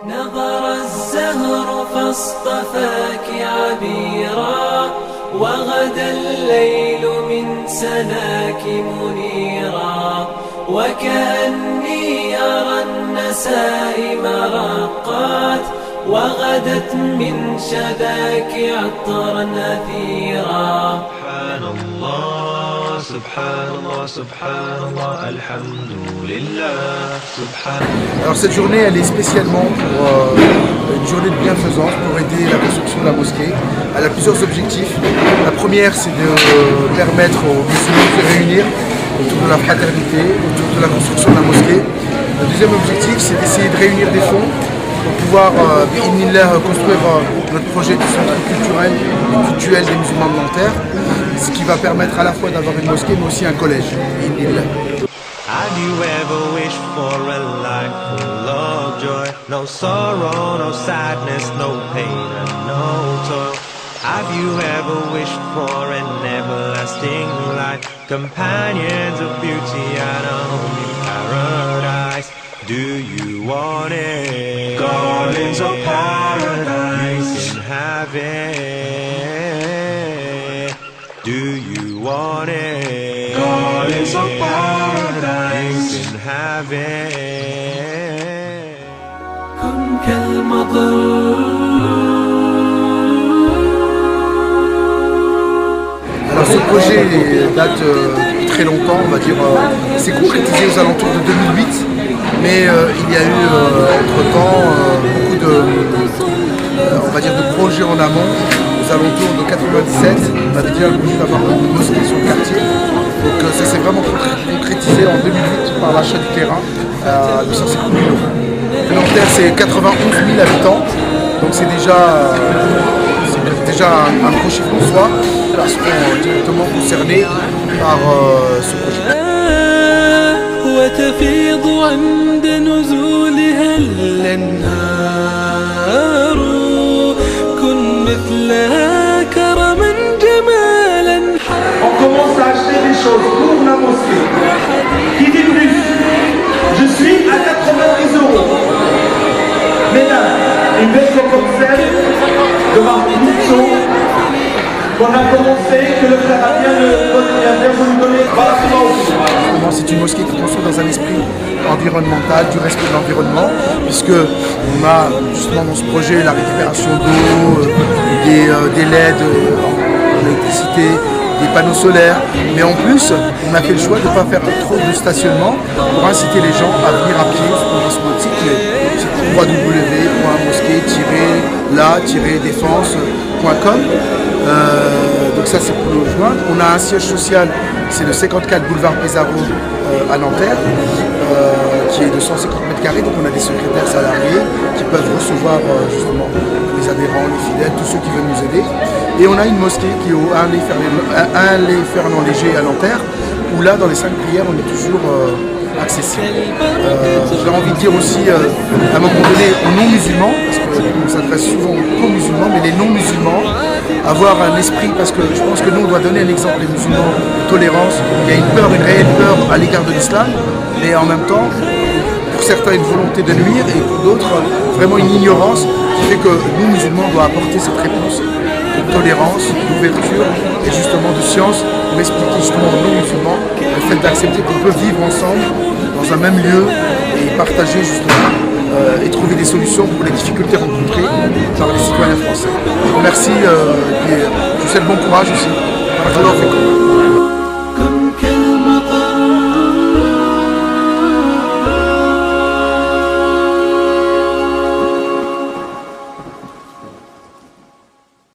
نظر الزهر فاصطفاك عبيرا وغدا الليل من سناك منيرا وكأني أرى النسائم رقات وغدت من شذاك عطرا أثيرا. Subhanallah, Subhanallah, Alhamdulillah, Subhanallah. Alors cette journée elle est spécialement pour une journée de bienfaisance pour aider la construction de la mosquée. Elle a plusieurs objectifs. La première c'est de permettre aux musulmans de se réunir autour de la fraternité, autour de la construction de la mosquée. Le deuxième objectif c'est d'essayer de réunir des fonds pour pouvoir construire notre projet du centre culturel et cultuel des musulmans de Nanterre, ce qui va permettre à la fois d'avoir une mosquée mais aussi un collège. Have you ever wished for a life full of joy? No sorrow, no sadness, no pain and no toil. Have you ever wished for an everlasting life? Companions of beauty and a home in paradise. Do you want it? Gardens of paradise in heaven. Do you want it? Gardens of paradise in heaven. كن كالمطر Alors ce projet date depuis très longtemps, on va dire, s'est concrétisé aux alentours de 2008, mais il y a eu entre-temps beaucoup de, on va dire, de projets en amont. Aux alentours de 97, on avait déjà le projet d'avoir une mosquée sur le quartier. Donc ça s'est vraiment concrétisé en 2008 par l'achat du terrain à 250 000 €. Nanterre c'est 91 000 habitants, donc c'est déjà un gros chiffre en soi. Ils seront directement concernés par ce projet. وتفيض عند نزولها الأنهار كن مثلها كرما جمالا. On commence à acheter des choses pour la mosquée. Qui dit plus? Je suis à 90 €. Mesdames, une belle comme celle de Marc Mouchon qu'on a commencé, que le frère a bien voulu donner. C'est une mosquée qui est construite dans un esprit environnemental, du respect de l'environnement, puisque on a justement dans ce projet la récupération d'eau, des LED en électricité, des panneaux solaires, mais en plus on a fait le choix de ne pas faire trop de stationnement pour inciter les gens à venir à pied sur notre site, c'est www.mosquée-la-défense.com. Donc ça c'est pour nous rejoindre. On a un siège social, c'est le 54 boulevard Pesaro à Nanterre, qui est de 150 m², donc on a des secrétaires salariés qui peuvent recevoir justement les adhérents, les fidèles, tous ceux qui veulent nous aider. Et on a une mosquée qui est au 1 Lay Fernand Léger à Nanterre, où là dans les 5 prières on est toujours accessible. J'ai envie de dire aussi à un moment donné aux non-musulmans, parce qu'on s'adresse souvent aux musulmans, mais les non-musulmans, avoir un esprit, parce que je pense que nous on doit donner un exemple des musulmans de tolérance. Il y a une peur, une réelle peur à l'égard de l'islam, mais en même temps, pour certains une volonté de nuire et pour d'autres vraiment une ignorance qui fait que nous musulmans on doit apporter cette réponse de tolérance, d'ouverture et justement de science pour expliquer justement aux non-musulmans le fait d'accepter qu'on peut vivre ensemble dans un même lieu et partager justement et trouver des solutions pour les difficultés rencontrées par les citoyens français. Je vous remercie et je vous souhaite bon courage aussi.